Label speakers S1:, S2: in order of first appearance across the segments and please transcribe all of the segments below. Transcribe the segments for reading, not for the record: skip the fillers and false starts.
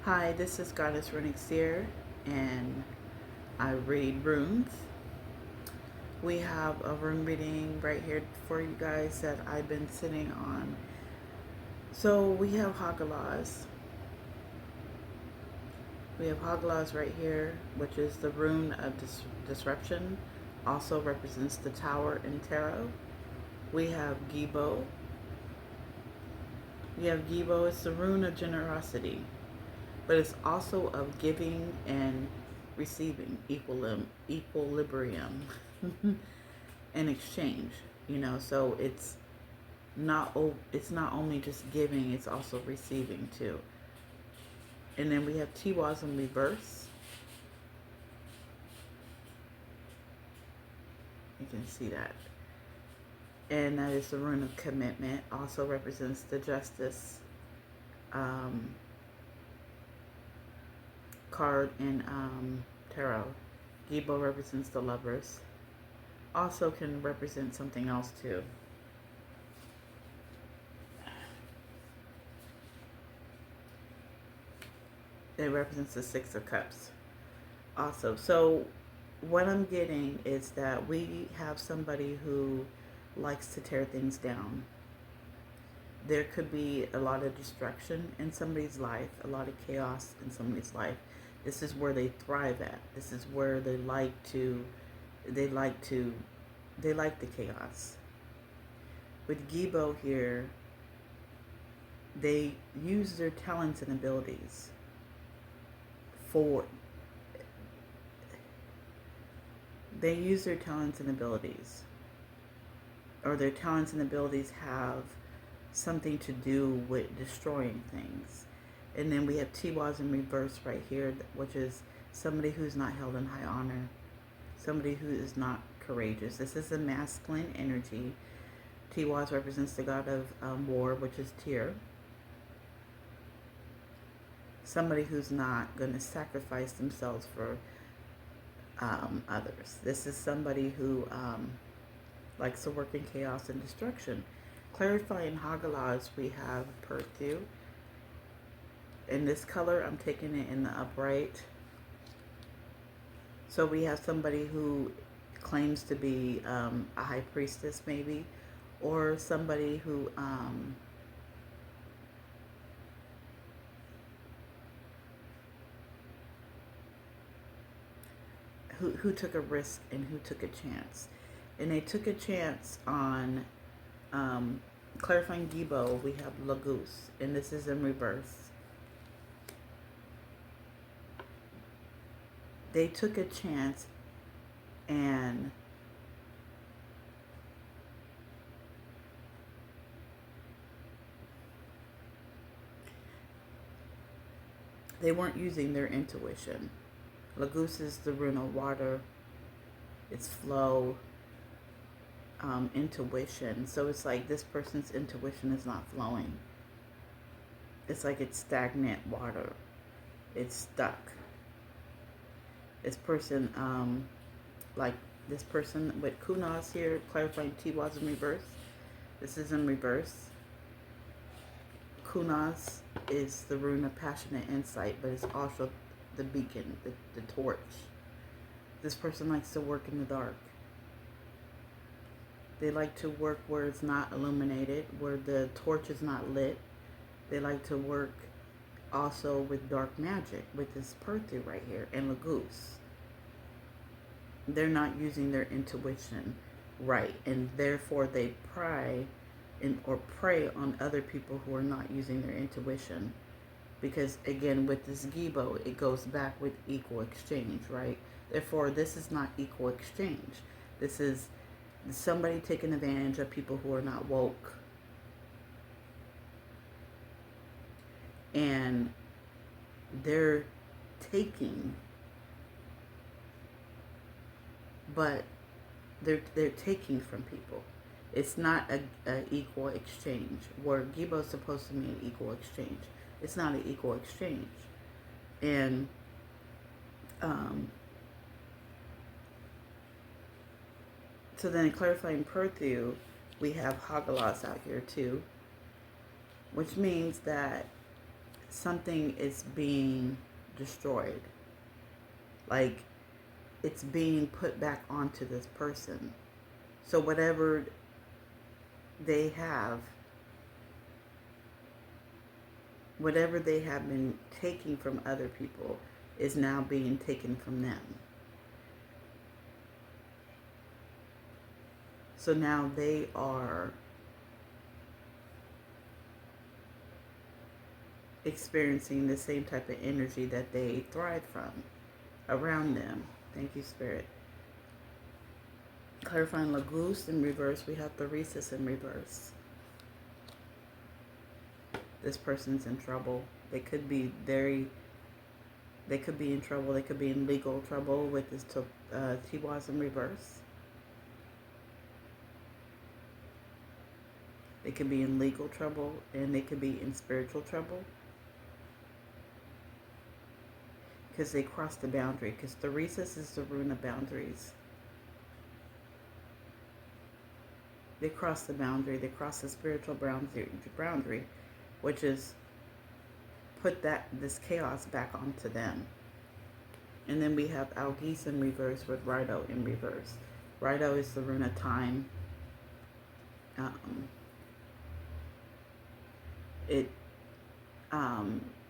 S1: Hi, this is Goddess Runic Seer, and I read runes. We have a rune reading right here for you guys that I've been sitting on. So we have Hagalas. We have Hagalas right here, which is the rune of disruption. Also represents the tower in tarot. We have Gibo. We have Gibo. It's the rune of generosity, but it's also of giving and receiving, equilibrium and exchange. So it's not only just giving, it's also receiving too. And then we have Tiwaz in reverse. You can see that. And that is the rune of commitment. Also represents the justice um, card in tarot. Gibo represents the lovers. Also can represent something else too. It represents the Six of Cups. Also, so what I'm getting is that we have somebody who likes to tear things down. There could be a lot of destruction in somebody's life, a lot of chaos in somebody's life. This is where they thrive at. This is where they like they like to, they like the chaos. With Gibo here, they use their talents and abilities for, they use their talents and abilities, or their talents and abilities have something to do with destroying things. And then we have Tiwaz in reverse right here, which is somebody who's not held in high honor, somebody who is not courageous. This is a masculine energy. Tiwaz represents the god of war, which is Tyr. Somebody who's not going to sacrifice themselves for others. This is somebody who likes to work in chaos and destruction. Clarifying Hagalas, we have Perthu. In this color, I'm taking it in the upright. So we have somebody who claims to be a high priestess, maybe, or somebody who took a risk and who took a chance. And they took a chance on clarifying Gibo. We have Laguz, and this is in reverse. They took a chance and they weren't using their intuition. Laguz is the rune of water. It's flow, intuition. So it's like this person's intuition is not flowing. It's like it's stagnant water. It's stuck. This person, like this person with Kunas here, clarifying Tiwaz in reverse. This is in reverse. Kunas is the rune of passionate insight, but it's also the beacon, the torch. This person likes to work in the dark. They like to work where it's not illuminated, where the torch is not lit. They like to work also with dark magic, with this Perthu right here, and Laguz. They're not using their intuition right, and therefore they pry or prey on other people who are not using their intuition. Because again, with this Gibo, it goes back with equal exchange, right? Therefore, this is not equal exchange. This is somebody taking advantage of people who are not woke. And they're taking, but they're taking from people. It's not a equal exchange. Where Gibo is supposed to mean equal exchange. It's not an equal exchange. And so then clarifying Perthu, we have Hagalas out here too, which means that something is being destroyed. Like it's being put back onto this person. So whatever they have, whatever they have been taking from other people is now being taken from them. So now they are experiencing the same type of energy that they thrive from around them. Thank you, Spirit. Clarifying Laguz in reverse, we have priestess in reverse. This person's in trouble. They could be in trouble. They could be in legal trouble with this Tiwas in reverse. They could be in legal trouble, and they could be in spiritual trouble. Because they cross the boundary. Because Theresis is the rune of boundaries. They cross the boundary. They cross the spiritual boundary, which is put this chaos back onto them. And then we have Algis in reverse with Rido in reverse. Rido is the rune of time. It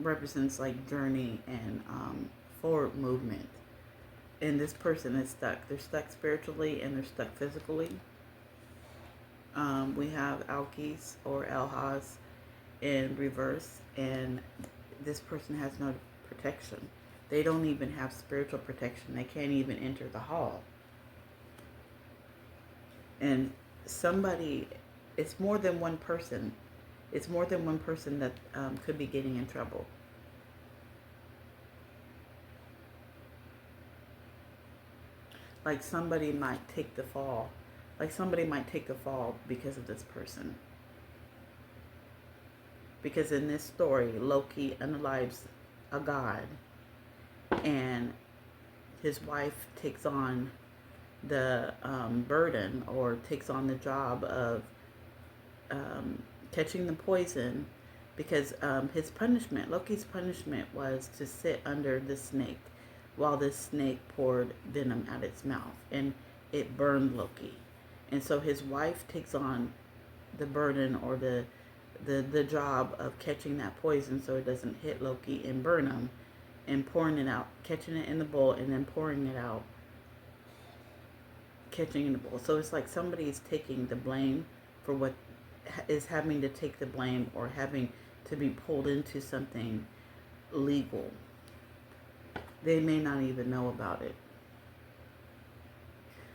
S1: represents like journey and forward movement. And this person is stuck. They're stuck spiritually and they're stuck physically. We have Alkis or Elhaz in reverse, and this person has no protection. They don't even have spiritual protection. They can't even enter the hall. And somebody, it's more than one person. It's more than one person that could be getting in trouble. Like somebody might take the fall. Like somebody might take the fall because of this person. Because in this story, Loki unalives a god. And his wife takes on the burden or takes on the job of catching the poison, because his punishment, Loki's punishment, was to sit under the snake while this snake poured venom out its mouth, and it burned Loki. And so his wife takes on the burden or the job of catching that poison so it doesn't hit Loki and burn him, and pouring it out, catching it in the bowl and then pouring it out, catching in the bowl. So it's like somebody's taking the blame for what is having to take the blame or having to be pulled into something legal. They may not even know about it.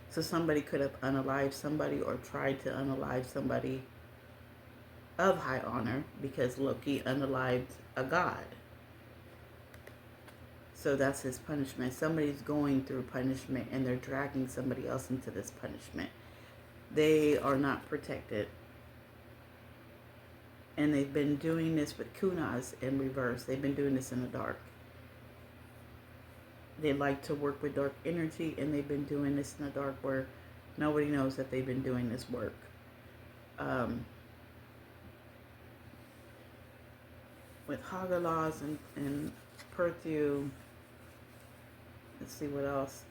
S1: So somebody could have unalived somebody or tried to unalive somebody of high honor because Loki unalived a god. So that's his punishment. Somebody's going through punishment and they're dragging somebody else into this punishment. They are not protected. And they've been doing this with Kunas in reverse. They've been doing this in the dark. They like to work with dark energy, and they've been doing this in the dark where nobody knows that they've been doing this work. With Hagalas and Perthu, let's see what else.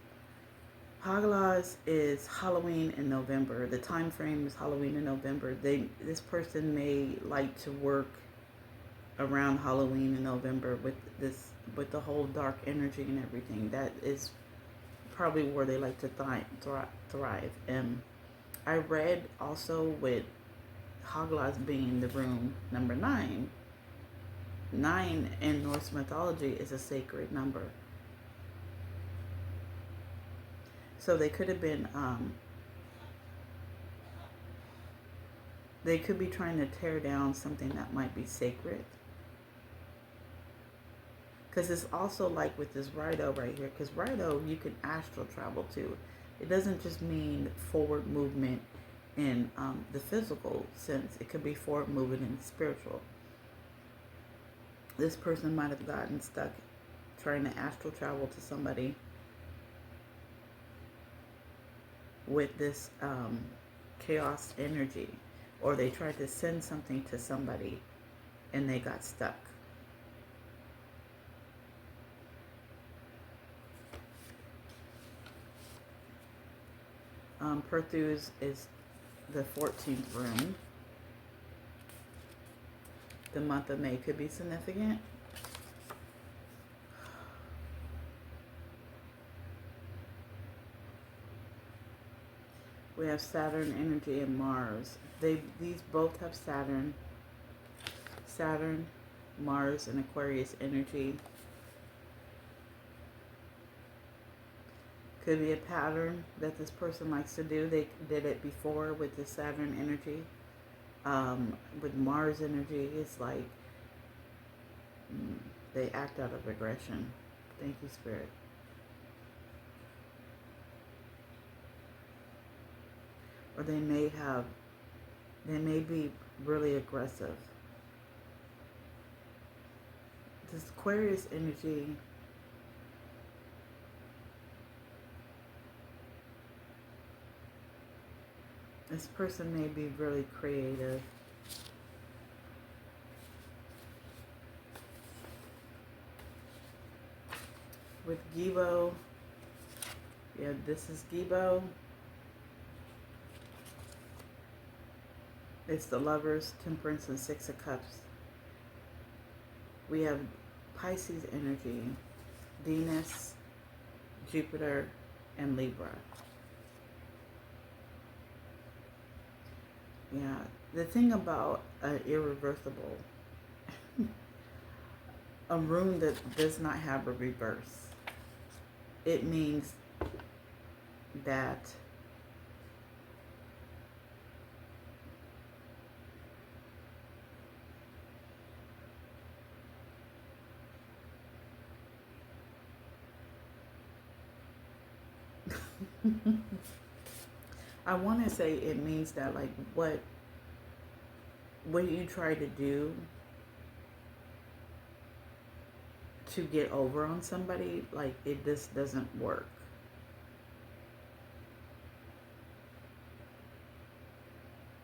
S1: Hagalas is Halloween in November. The time frame is Halloween in November. This person may like to work around Halloween in November with the whole dark energy and everything. That is probably where they like to thrive. And I read also with Hagalas being the rune number 9. 9 in Norse mythology is a sacred number. So they could have been, they could be trying to tear down something that might be sacred. Because it's also like with this Rido right here, because Rido you can astral travel too. It doesn't just mean forward movement in the physical sense. It could be forward movement in the spiritual. This person might have gotten stuck trying to astral travel to somebody with this chaos energy, or they tried to send something to somebody and they got stuck. Perthus is the 14th rune. The month of May could be significant. We have Saturn energy and Mars. These both have Saturn. Saturn, Mars, and Aquarius energy. Could be a pattern that this person likes to do. They did it before with the Saturn energy. With Mars energy, it's like they act out of aggression. Thank you, Spirit. Or they may be really aggressive. This Aquarius energy, this person may be really creative. With Gibo, yeah, this is Gibo. It's the Lovers, Temperance, and Six of Cups. We have Pisces energy, Venus, Jupiter, and Libra. Yeah, the thing about irreversible, a rune that does not have a reverse, it means that I want to say it means that, like, what you try to do to get over on somebody, like, it just doesn't work.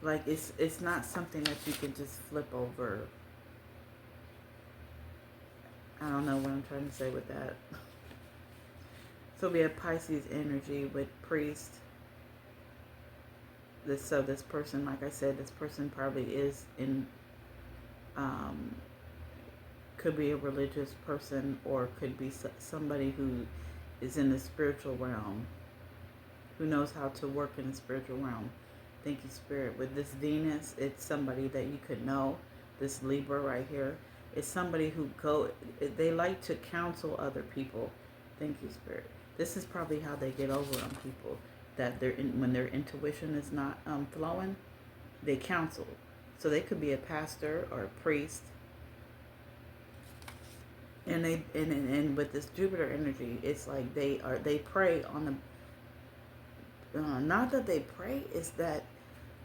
S1: Like, it's not something that you can just flip over. I don't know what I'm trying to say with that. So we have Pisces energy with priest. So this person, like I said, this person probably is in, could be a religious person, or could be somebody who is in the spiritual realm, who knows how to work in the spiritual realm. Thank you, Spirit. With this Venus, it's somebody that you could know. This Libra right here is somebody who they like to counsel other people. Thank you, Spirit. This is probably how they get over on people, that when their intuition is not flowing, they counsel. So they could be a pastor or a priest. And with this Jupiter energy, it's like they pray on the not that they pray, is that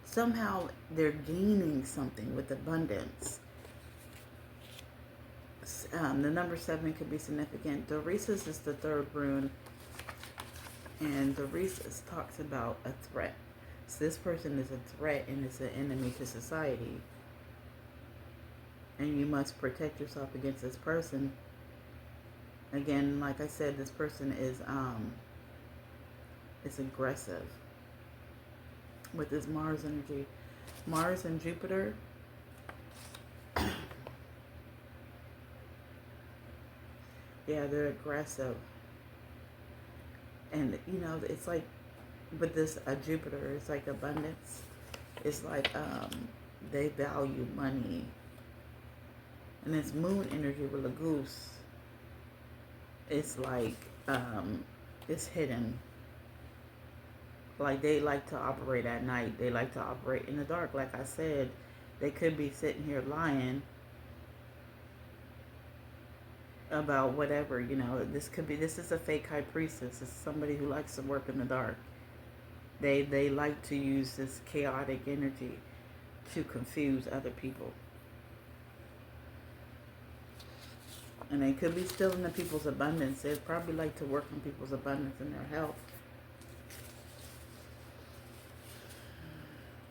S1: somehow they're gaining something with abundance. The number 7 could be significant. Doresis is the 3rd rune, and Doresis talks about a threat. So this person is a threat and is an enemy to society, and you must protect yourself against this person. Again, like I said, this person is aggressive. With this Mars energy, Mars and Jupiter, yeah, they're aggressive. And it's like with this Jupiter, it's like abundance. It's like they value money. And this Moon energy with a goose, it's like it's hidden. Like, they like to operate at night. They like to operate in the dark. Like I said, they could be sitting here lying about whatever, this is a fake high priestess. It's somebody who likes to work in the dark. They like to use this chaotic energy to confuse other people. And they could be stealing the people's abundance. They'd probably like to work on people's abundance and their health.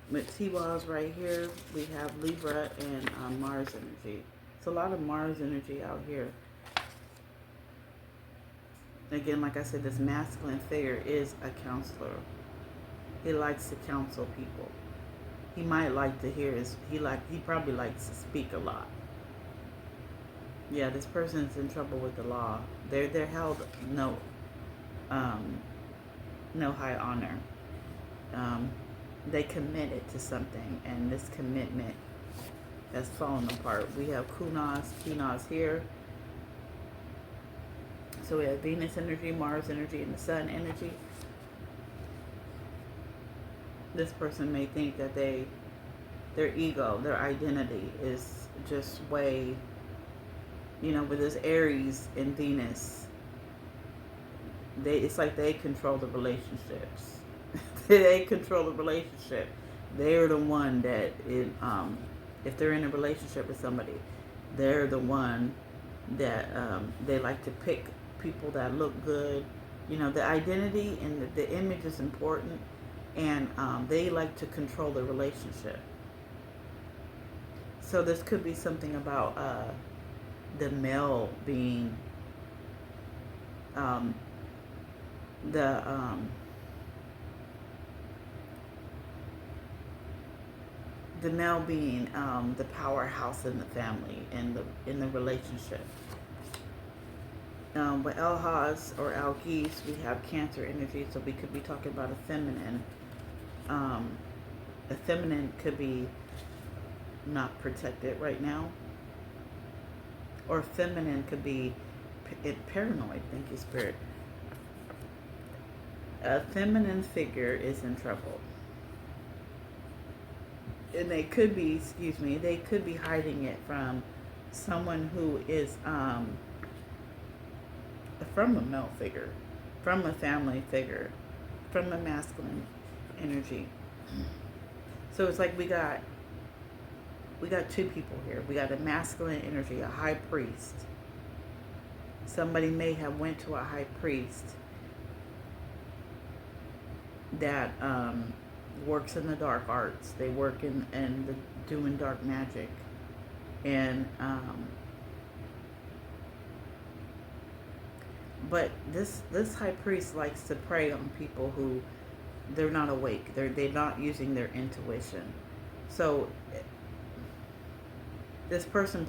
S1: With T-Walls right here, we have Libra and Mars energy. It's a lot of Mars energy out here. Again, like I said, this masculine figure is a counselor. He likes to counsel people. He might like to hear he probably likes to speak a lot. Yeah, this person's in trouble with the law. They're held um no high honor. Um, they committed to something, and this commitment has fallen apart. We have Kunas here. So we have Venus energy, Mars energy, and the Sun energy. This person may think that their ego, their identity is just way, with this Aries and Venus, it's like they control the relationships. They control the relationship. They're the one that if they're in a relationship with somebody, they're the one that they like to pick people that look good. The identity and the image is important, and they like to control the relationship. So this could be something about the male being the the male being the powerhouse in the family and in the relationship. With Elhaz or Algis, we have Cancer energy, so we could be talking about a feminine. A feminine could be not protected right now, or feminine could be paranoid. Thank you, Spirit. A feminine figure is in trouble, and they could be hiding it from someone who is from a male figure, from a family figure, from a masculine energy. So it's like we got two people here. We got a masculine energy, a high priest. Somebody may have went to a high priest that works in the dark arts. They work doing dark magic, and but this high priest likes to prey on people who they're not awake. They're not using their intuition. So this person who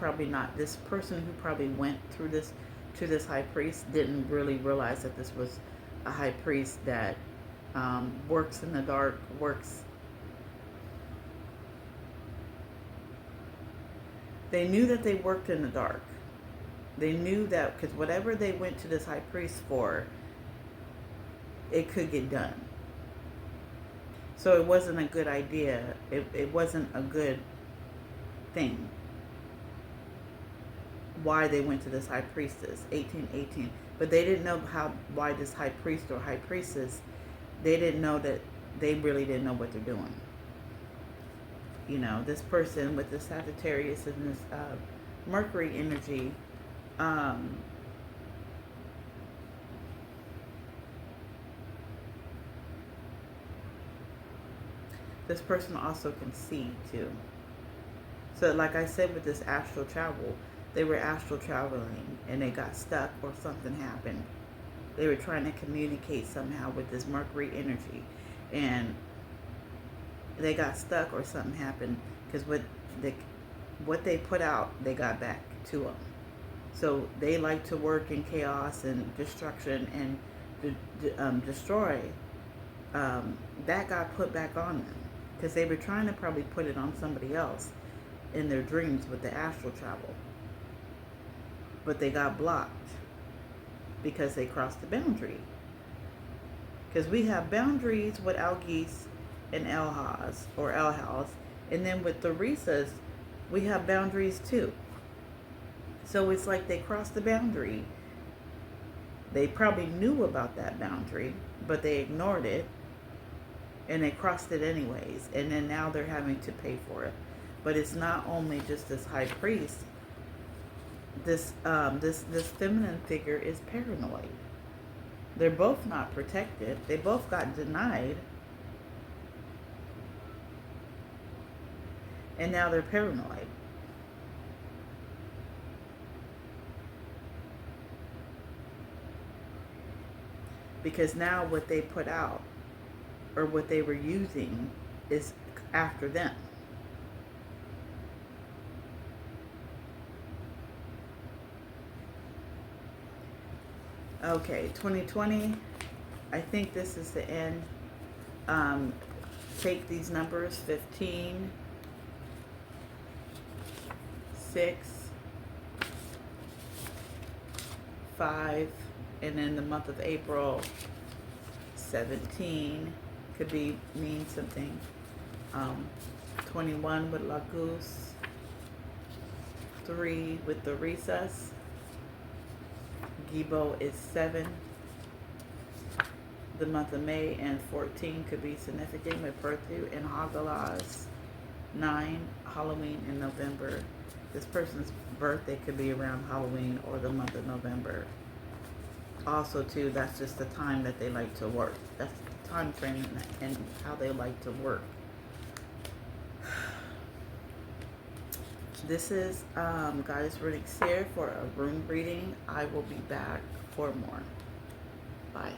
S1: probably went through this to this high priest didn't really realize that this was a high priest that works in the dark, they knew that they worked in the dark. They knew that because whatever they went to this high priest for, it could get done. So it wasn't a good idea. It wasn't a good thing. Why they went to this high priestess, 1818. But they didn't know why this high priest or high priestess, they didn't know that they really didn't know what they're doing. This person with the Sagittarius and this Mercury energy, this person also can see too. So like I said with this astral travel, they were astral traveling and they got stuck or something happened. They were trying to communicate somehow with this Mercury energy, and they got stuck or something happened because what they put out, they got back to them. So they like to work in chaos and destruction and destroy. That got put back on them because they were trying to probably put it on somebody else in their dreams with the astral travel. But they got blocked because they crossed the boundary. Because we have boundaries with Algis and Elhaz, and then with Theresa's, we have boundaries too. So it's like they crossed the boundary. They probably knew about that boundary, but they ignored it, and they crossed it anyways. And then now they're having to pay for it. But it's not only just this high priest. This feminine figure is paranoid. They're both not protected. They both got denied. And now they're paranoid. Because now what they put out or what they were using is after them. Okay, 2020. I think this is the end. Um, take these numbers: 15, 6, 5, and then the month of April, 17 could be mean something. 21 with La Goose, 3 with the recess. Gibo is 7. The month of May, and 14 could be significant with Perthu and Hagalas. 9, Halloween in November. This person's birthday could be around Halloween or the month of November. Also, too, that's just the time that they like to work. That's the time frame and how they like to work. This is Goddess Runics here for a room reading. I will be back for more. Bye.